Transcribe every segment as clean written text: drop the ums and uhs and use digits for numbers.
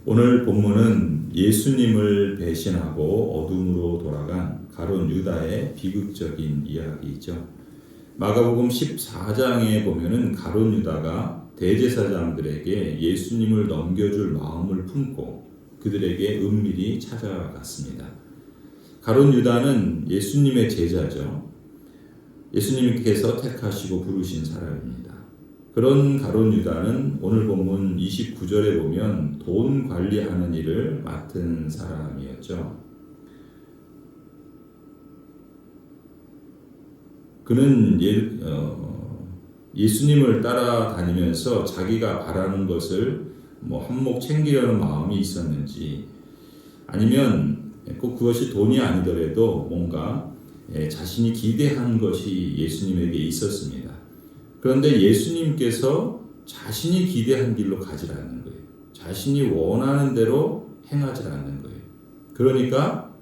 오늘 본문은 예수님을 배신하고 어둠으로 돌아간 가룟 유다의 비극적인 이야기이죠. 마가복음 14장에 보면은 가룟 유다가 대제사장들에게 예수님을 넘겨줄 마음을 품고 그들에게 은밀히 찾아갔습니다. 가룟 유다는 예수님의 제자죠. 예수님께서 택하시고 부르신 사람입니다. 그런 가룟 유다는 오늘 본문 29절에 보면 돈 관리하는 일을 맡은 사람이었죠. 그는 예수님을 따라다니면서 자기가 바라는 것을 한몫 챙기려는 마음이 있었는지, 아니면 꼭 그것이 돈이 아니더라도 뭔가 자신이 기대한 것이 예수님에게 있었습니다. 그런데 예수님께서 자신이 기대한 길로 가지 않는 거예요. 자신이 원하는 대로 행하지 않는 거예요. 그러니까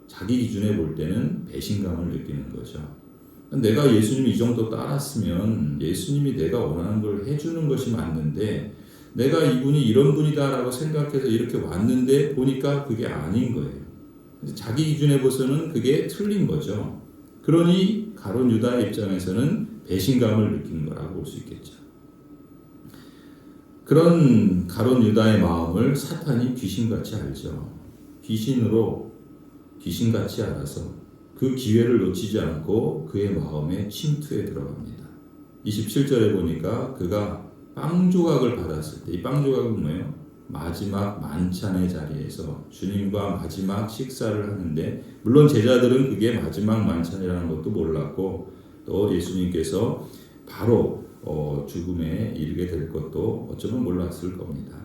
자기 기준에 볼 때는 배신감을 느끼는 거죠. 내가 예수님 이 정도 따랐으면 예수님이 내가 원하는 걸 해주는 것이 맞는데, 내가 이분이 이런 분이다라고 생각해서 이렇게 왔는데 보니까 그게 아닌 거예요. 자기 기준에 봐서는 그게 틀린 거죠. 그러니 가룟 유다의 입장에서는 배신감을 느끼는 거라고 볼 수 있겠죠. 그런 가룟 유다의 마음을 사탄이 귀신같이 알죠. 귀신같이 알아서 그 기회를 놓치지 않고 그의 마음에 침투해 들어갑니다. 27절에 보니까 그가 빵 조각을 받았을 때, 이 빵 조각은 뭐예요? 마지막 만찬의 자리에서 주님과 마지막 식사를 하는데, 물론 제자들은 그게 마지막 만찬이라는 것도 몰랐고, 또 예수님께서 바로 죽음에 이르게 될 것도 어쩌면 몰랐을 겁니다.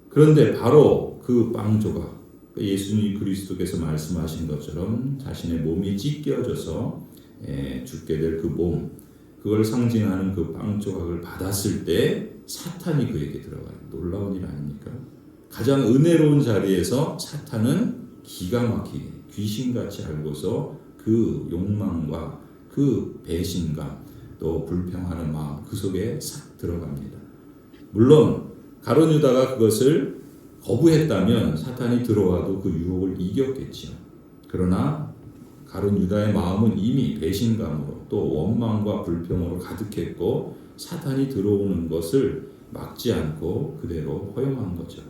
그런데 바로 그 빵 조각, 예수님 그리스도께서 말씀하신 것처럼 자신의 몸이 찢겨져서 죽게 될 그 몸, 그걸 상징하는 그 빵 조각을 받았을 때 사탄이 그에게 들어가요. 놀라운 일 아닙니까? 가장 은혜로운 자리에서 사탄은 기가 막히게 귀신같이 알고서 그 욕망과 그 배신감, 또 불평하는 마음, 그 속에 싹 들어갑니다. 물론 가룟 유다가 그것을 거부했다면 사탄이 들어와도 그 유혹을 이겼겠지요. 그러나 가룟 유다의 마음은 이미 배신감으로 또 원망과 불평으로 가득했고, 사탄이 들어오는 것을 막지 않고 그대로 허용한 거죠.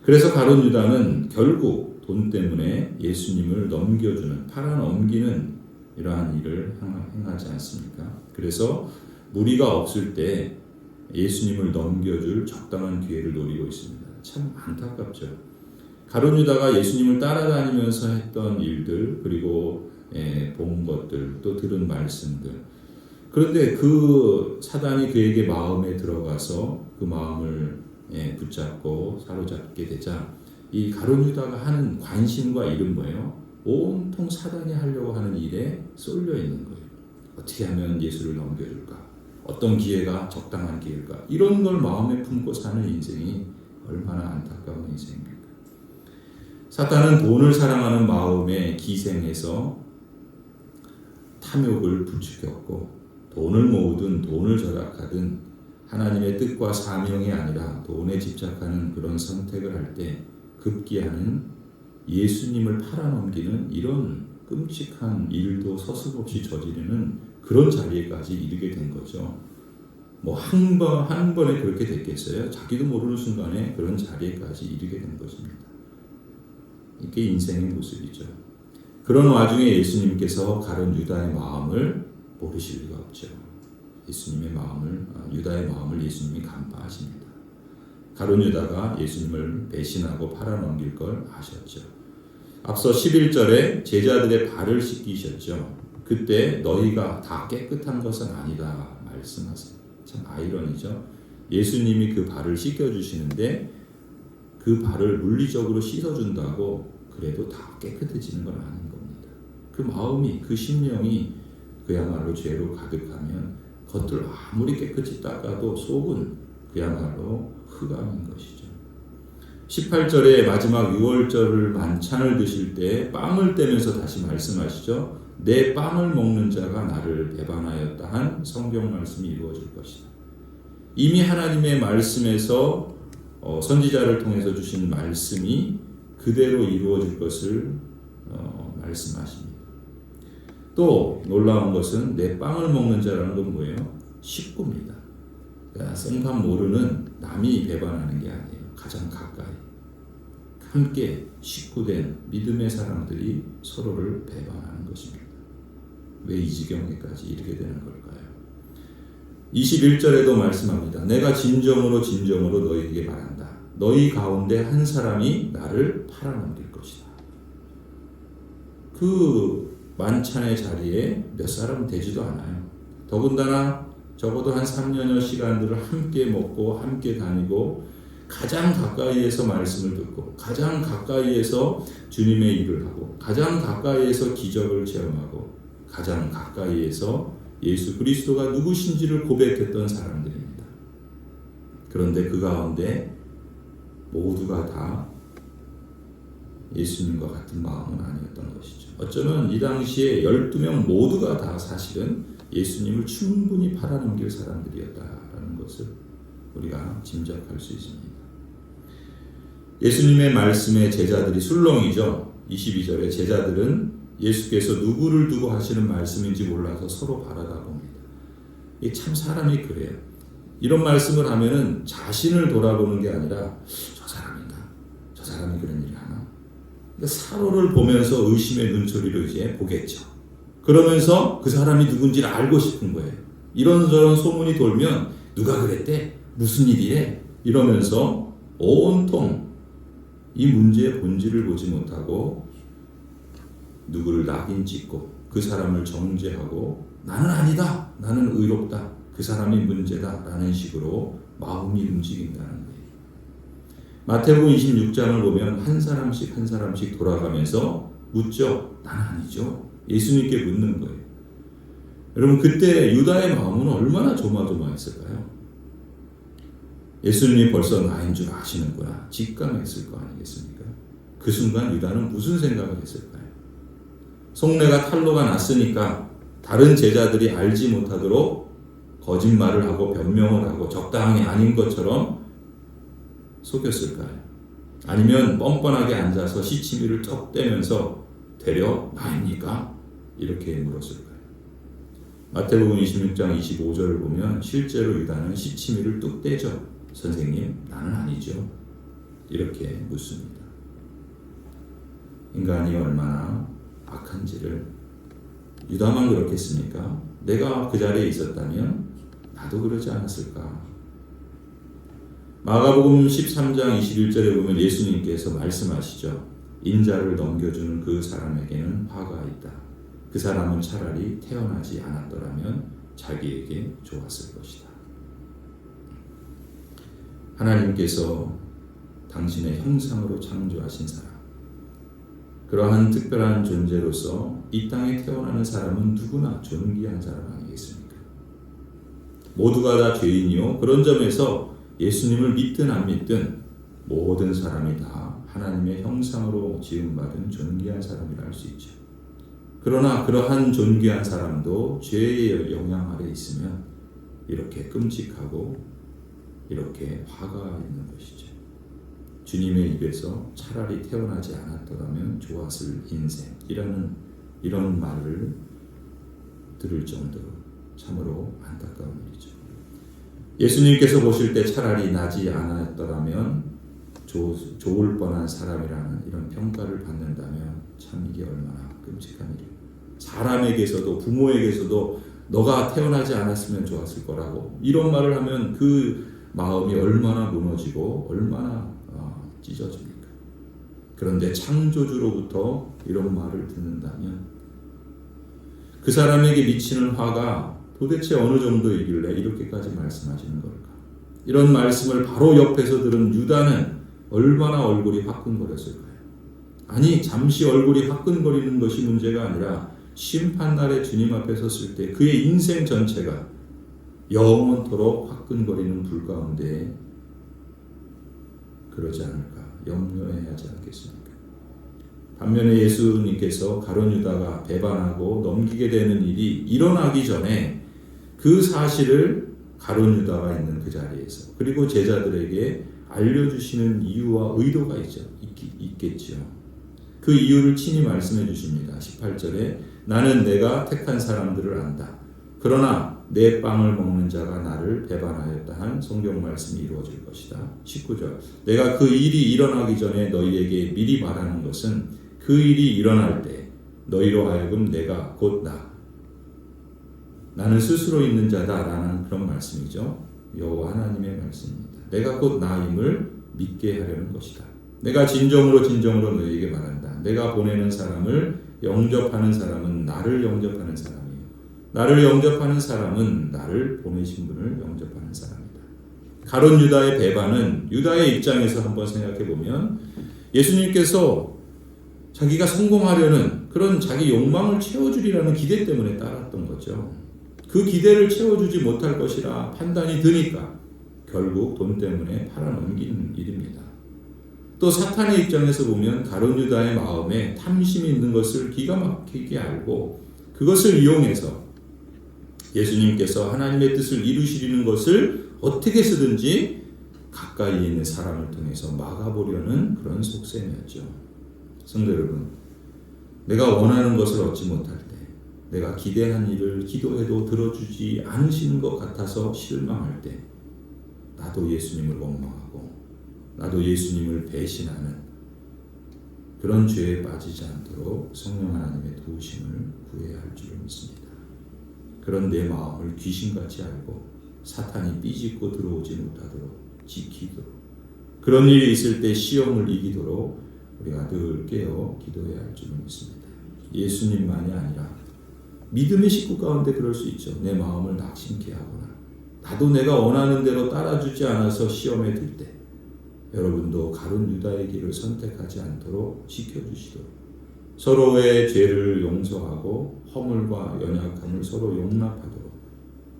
그래서 가룟 유다는 결국 돈 때문에 예수님을 넘겨주는, 팔아넘기는 이러한 일을 행하지 않습니까? 그래서 무리가 없을 때 예수님을 넘겨줄 적당한 기회를 노리고 있습니다. 참 안타깝죠. 가룟 유다가 예수님을 따라다니면서 했던 일들, 그리고 본 것들, 또 들은 말씀들, 그런데 그 사단이 그에게 마음에 들어가서 그 마음을 붙잡고 사로잡게 되자, 이 가룟 유다가 하는 관심과 일은 뭐예요? 온통 사단이 하려고 하는 일에 쏠려 있는 거예요. 어떻게 하면 예수를 넘겨줄까? 어떤 기회가 적당한 기회일까? 이런 걸 마음에 품고 사는 인생이 얼마나 안타까운 인생입니까? 사탄은 돈을 사랑하는 마음에 기생해서 탐욕을 부추겼고, 돈을 모으든 돈을 절약하든 하나님의 뜻과 사명이 아니라 돈에 집착하는 그런 선택을 할 때 급기야는 예수님을 팔아넘기는 이런 끔찍한 일도 서슴없이 저지르는 그런 자리에까지 이르게 된 거죠. 한 번에 그렇게 됐겠어요? 자기도 모르는 순간에 그런 자리에까지 이르게 된 것입니다. 이게 인생의 모습이죠. 그런 와중에 예수님께서 가룟 유다의 마음을 모르실 리가 없죠. 유다의 마음을 예수님이 간파하십니다. 가룟 유다가 예수님을 배신하고 팔아넘길 걸 아셨죠. 앞서 11절에 제자들의 발을 씻기셨죠. 그때 너희가 다 깨끗한 것은 아니다 말씀하세요. 참 아이러니죠. 예수님이 그 발을 씻겨주시는데 그 발을 물리적으로 씻어준다고 그래도 다 깨끗해지는 건 아닌 겁니다. 그 마음이, 그 심령이 그야말로 죄로 가득하면 겉을 아무리 깨끗이 닦아도 속은 그야말로 흑암인 것이죠. 18절에 마지막 6월절 만찬을 드실 때 빵을 떼면서 다시 말씀하시죠. 내 빵을 먹는 자가 나를 배반하였다 한 성경 말씀이 이루어질 것이다. 이미 하나님의 말씀에서 선지자를 통해서 주신 말씀이 그대로 이루어질 것을 말씀하십니다. 또 놀라운 것은 내 빵을 먹는 자라는 건 뭐예요? 식구입니다. 그러니까 생판 모르는 남이 배반하는 게 아니에요. 가장 가까이 함께 식구된 믿음의 사람들이 서로를 배반하는 것입니다. 왜 이 지경에까지 이르게 되는 걸까요? 21절에도 말씀합니다. 내가 진정으로 너희에게 말한다. 너희 가운데 한 사람이 나를 팔아넘길 것이다. 그 만찬의 자리에 몇 사람 되지도 않아요. 더군다나 적어도 한 3년여 시간들을 함께 먹고 함께 다니고 가장 가까이에서 말씀을 듣고 가장 가까이에서 주님의 일을 하고 가장 가까이에서 기적을 체험하고 가장 가까이에서 예수 그리스도가 누구신지를 고백했던 사람들입니다. 그런데 그 가운데 모두가 다 예수님과 같은 마음은 아니었던 것이죠. 어쩌면 이 당시에 12명 모두가 다 사실은 예수님을 충분히 팔아넘길 사람들이었다라는 것을 우리가 짐작할 수 있습니다. 예수님의 말씀에 제자들이 술렁이죠. 22절에 제자들은 예수께서 누구를 두고 하시는 말씀인지 몰라서 서로 바라다 봅니다. 이게 참 사람이 그래요. 이런 말씀을 하면은 자신을 돌아보는 게 아니라 저 사람인가? 저 사람이 그런 일을 하나? 그러니까 서로를 보면서 의심의 눈초리로 이제 보겠죠. 그러면서 그 사람이 누군지를 알고 싶은 거예요. 이런저런 소문이 돌면 누가 그랬대? 무슨 일이래? 이러면서 온통 이 문제의 본질을 보지 못하고 누구를 낙인 찍고 그 사람을 정죄하고 나는 아니다. 나는 의롭다. 그 사람이 문제다. 라는 식으로 마음이 움직인다는 거예요. 마태복음 26장을 보면 한 사람씩 돌아가면서 묻죠. 나는 아니죠. 예수님께 묻는 거예요. 여러분 그때 유다의 마음은 얼마나 조마조마했을까요? 예수님이 벌써 나인 줄 아시는구나. 직감했을 거 아니겠습니까? 그 순간 유다는 무슨 생각을 했을까요? 속내가 탄로가 났으니까 다른 제자들이 알지 못하도록 거짓말을 하고 변명을 하고 적당히 아닌 것처럼 속였을까요? 아니면 뻔뻔하게 앉아서 시치미를 쩍 떼면서 되려 나입니까? 이렇게 물었을까요? 마태복음 26장 25절을 보면 실제로 유다는 시치미를 뚝 떼죠. 선생님, 나는 아니죠. 이렇게 묻습니다. 인간이 얼마나 악한지를 유다만 그렇겠습니까? 내가 그 자리에 있었다면 나도 그러지 않았을까? 마가복음 13장 21절에 보면 예수님께서 말씀하시죠. 인자를 넘겨주는 그 사람에게는 화가 있다. 그 사람은 차라리 태어나지 않았더라면 자기에게 좋았을 것이다. 하나님께서 당신의 형상으로 창조하신 사람, 그러한 특별한 존재로서 이 땅에 태어나는 사람은 누구나 존귀한 사람 아니겠습니까? 모두가 다 죄인이요. 그런 점에서 예수님을 믿든 안 믿든 모든 사람이 다 하나님의 형상으로 지음받은 존귀한 사람이라 할 수 있죠. 그러나 그러한 존귀한 사람도 죄의 영향 아래 있으면 이렇게 끔찍하고 이렇게 화가 있는 것이죠. 주님의 입에서 차라리 태어나지 않았더라면 좋았을 인생이라는 이런 말을 들을 정도로 참으로 안타까운 일이죠. 예수님께서 보실 때 차라리 나지 않았더라면 좋을 뻔한 사람이라는 이런 평가를 받는다면 참 이게 얼마나 끔찍한 일이에요. 사람에게서도 부모에게서도 너가 태어나지 않았으면 좋았을 거라고 이런 말을 하면 그 마음이 얼마나 무너지고 얼마나 찢어집니까? 그런데 창조주로부터 이런 말을 듣는다면 그 사람에게 미치는 화가 도대체 어느 정도이길래 이렇게까지 말씀하시는 걸까? 이런 말씀을 바로 옆에서 들은 유다는 얼마나 얼굴이 화끈거렸을까요? 아니 잠시 얼굴이 화끈거리는 것이 문제가 아니라 심판날에 주님 앞에 섰을 때 그의 인생 전체가 영원토록 화끈거리는 불 가운데 그러지 않을까 염려해야 하지 않겠습니까? 반면에 예수님께서 가룟 유다가 배반하고 넘기게 되는 일이 일어나기 전에 그 사실을 가룟 유다가 있는 그 자리에서 그리고 제자들에게 알려주시는 이유와 의도가 있겠지요. 그 이유를 친히 말씀해 주십니다. 18절에 나는 내가 택한 사람들을 안다. 그러나 내 빵을 먹는 자가 나를 배반하였다 한 성경 말씀이 이루어질 것이다. 19절 내가 그 일이 일어나기 전에 너희에게 미리 말하는 것은 그 일이 일어날 때 너희로 하여금 내가 곧 나는 스스로 있는 자다라는 그런 말씀이죠. 여호와 하나님의 말씀입니다. 내가 곧 나임을 믿게 하려는 것이다. 내가 진정으로 너희에게 말한다. 내가 보내는 사람을 영접하는 사람은 나를 영접하는 사람이에요. 나를 영접하는 사람은 나를 보내신 분을 영접하는 사람이다. 가룟 유다의 배반은 유다의 입장에서 한번 생각해 보면 예수님께서 자기가 성공하려는 그런 자기 욕망을 채워주리라는 기대 때문에 따랐던 거죠. 그 기대를 채워주지 못할 것이라 판단이 드니까 결국 돈 때문에 팔아넘기는 일입니다. 또 사탄의 입장에서 보면 가룟 유다의 마음에 탐심이 있는 것을 기가 막히게 알고 그것을 이용해서 예수님께서 하나님의 뜻을 이루시려는 것을 어떻게 쓰든지 가까이 있는 사람을 통해서 막아보려는 그런 속셈이었죠. 성도 여러분, 내가 원하는 것을 얻지 못할 때, 내가 기대한 일을 기도해도 들어주지 않으시는 것 같아서 실망할 때, 나도 예수님을 원망하고 나도 예수님을 배신하는 그런 죄에 빠지지 않도록 성령 하나님의 도우심을 구해야 할 줄을 믿습니다. 그런 내 마음을 귀신같이 알고 사탄이 삐짓고 들어오지 못하도록 지키도록, 그런 일이 있을 때 시험을 이기도록 우리가 늘 깨어 기도해야 할 줄을 믿습니다. 예수님만이 아니라 믿음의 식구 가운데 그럴 수 있죠. 내 마음을 낙심케 하거나 나도 내가 원하는 대로 따라주지 않아서 시험에 들 때 여러분도 가룟 유다의 길을 선택하지 않도록 지켜주시도록, 서로의 죄를 용서하고 허물과 연약함을 서로 용납하도록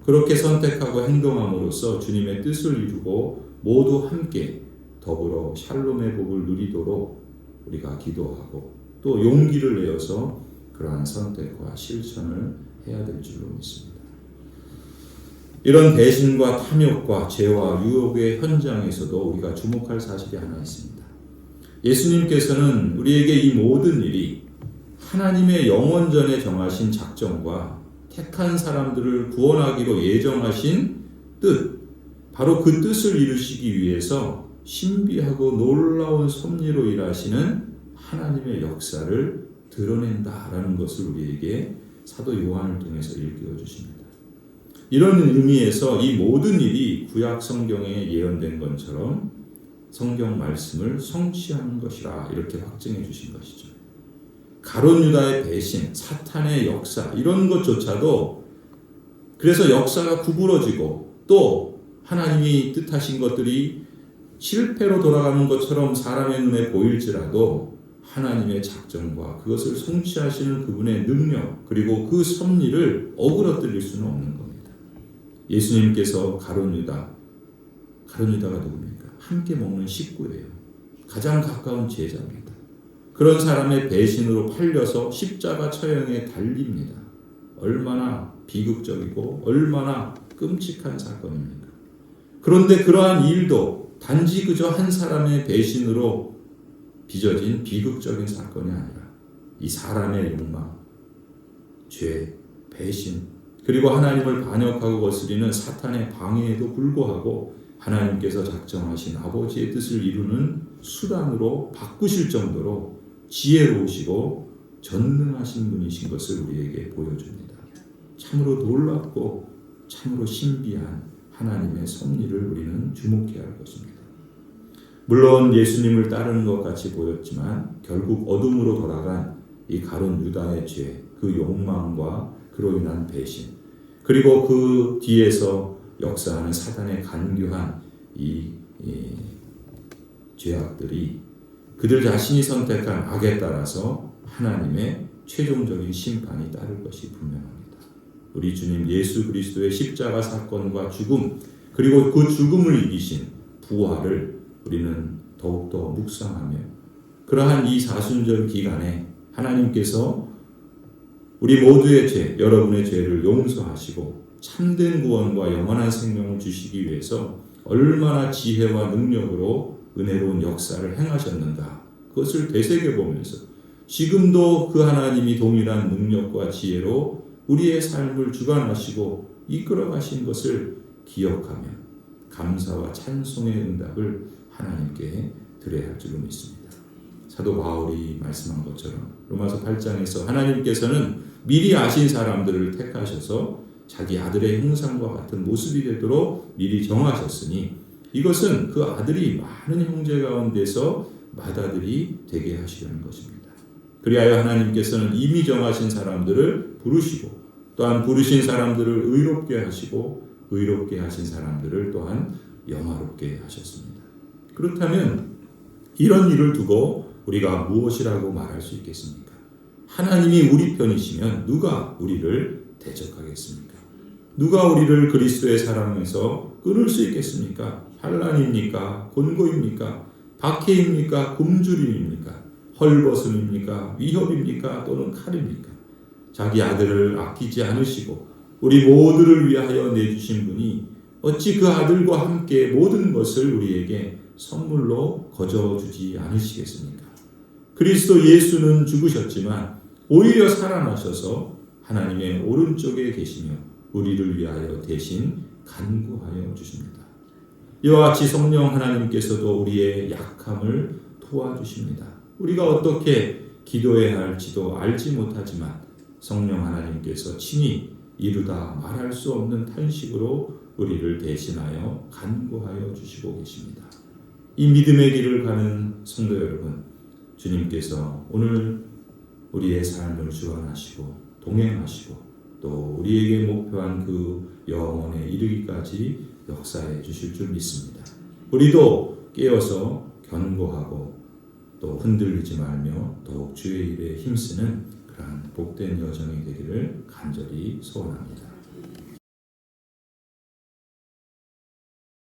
그렇게 선택하고 행동함으로써 주님의 뜻을 이루고 모두 함께 더불어 샬롬의 복을 누리도록 우리가 기도하고 또 용기를 내어서 그러한 선택과 실천을 해야 될 줄로 믿습니다. 이런 배신과 탐욕과 죄와 유혹의 현장에서도 우리가 주목할 사실이 하나 있습니다. 예수님께서는 우리에게 이 모든 일이 하나님의 영원전에 정하신 작정과 택한 사람들을 구원하기로 예정하신 뜻, 바로 그 뜻을 이루시기 위해서 신비하고 놀라운 섭리로 일하시는 하나님의 역사를 드러낸다라는 것을 우리에게 사도 요한을 통해서 일깨워 주십니다. 이런 의미에서 이 모든 일이 구약 성경에 예언된 것처럼 성경 말씀을 성취하는 것이라 이렇게 확증해 주신 것이죠. 가룟 유다의 배신, 사탄의 역사 이런 것조차도 그래서 역사가 구부러지고 또 하나님이 뜻하신 것들이 실패로 돌아가는 것처럼 사람의 눈에 보일지라도 하나님의 작정과 그것을 성취하시는 그분의 능력 그리고 그 섭리를 어그러뜨릴 수는 없는 겁니다. 예수님께서 가룟 유다가 누굽니까? 함께 먹는 식구예요. 가장 가까운 제자입니다. 그런 사람의 배신으로 팔려서 십자가 처형에 달립니다. 얼마나 비극적이고 얼마나 끔찍한 사건입니까? 그런데 그러한 일도 단지 그저 한 사람의 배신으로 빚어진 비극적인 사건이 아니라 이 사람의 욕망, 죄, 배신 그리고 하나님을 반역하고 거스리는 사탄의 방해에도 불구하고 하나님께서 작정하신 아버지의 뜻을 이루는 수단으로 바꾸실 정도로 지혜로우시고 전능하신 분이신 것을 우리에게 보여줍니다. 참으로 놀랍고 참으로 신비한 하나님의 섭리를 우리는 주목해야 할 것입니다. 물론 예수님을 따르는 것 같이 보였지만 결국 어둠으로 돌아간 이 가룟 유다의 죄, 그 욕망과 그로 인한 배신, 그리고 그 뒤에서 역사하는 사단의 간교한 이 죄악들이 그들 자신이 선택한 악에 따라서 하나님의 최종적인 심판이 따를 것이 분명합니다. 우리 주님 예수 그리스도의 십자가 사건과 죽음, 그리고 그 죽음을 이기신 부활을 우리는 더욱더 묵상하며 그러한 이 사순절 기간에 하나님께서 우리 모두의 죄, 여러분의 죄를 용서하시고 참된 구원과 영원한 생명을 주시기 위해서 얼마나 지혜와 능력으로 은혜로운 역사를 행하셨는가 그것을 되새겨보면서 지금도 그 하나님이 동일한 능력과 지혜로 우리의 삶을 주관하시고 이끌어 가신 것을 기억하며 감사와 찬송의 응답을 하나님께 드려야 할 줄로 믿습니다. 사도 바울이 말씀한 것처럼 로마서 8장에서 하나님께서는 미리 아신 사람들을 택하셔서 자기 아들의 형상과 같은 모습이 되도록 미리 정하셨으니 이것은 그 아들이 많은 형제 가운데서 맏아들이 되게 하시려는 것입니다. 그리하여 하나님께서는 이미 정하신 사람들을 부르시고 또한 부르신 사람들을 의롭게 하시고 의롭게 하신 사람들을 또한 영화롭게 하셨습니다. 그렇다면 이런 일을 두고 우리가 무엇이라고 말할 수 있겠습니까? 하나님이 우리 편이시면 누가 우리를 대적하겠습니까? 누가 우리를 그리스도의 사랑에서 끊을 수 있겠습니까? 환난입니까? 곤고입니까? 박해입니까? 굶주림입니까? 헐벗음입니까? 위협입니까? 또는 칼입니까? 자기 아들을 아끼지 않으시고 우리 모두를 위하여 내주신 분이 어찌 그 아들과 함께 모든 것을 우리에게 선물로 거저주지 않으시겠습니까? 그리스도 예수는 죽으셨지만 오히려 살아나셔서 하나님의 오른쪽에 계시며 우리를 위하여 대신 간구하여 주십니다. 이와 같이 성령 하나님께서도 우리의 약함을 도와주십니다. 우리가 어떻게 기도해야 할지도 알지 못하지만 성령 하나님께서 친히 이루다 말할 수 없는 탄식으로 우리를 대신하여 간구하여 주시고 계십니다. 이 믿음의 길을 가는 성도 여러분, 주님께서 오늘 우리의 삶을 주관하시고 동행하시고 또 우리에게 목표한 그 영원에 이르기까지 역사해 주실 줄 믿습니다. 우리도 깨어서 견고하고 또 흔들리지 말며 더욱 주의 일에 힘쓰는 그러한 복된 여정이 되기를 간절히 소원합니다.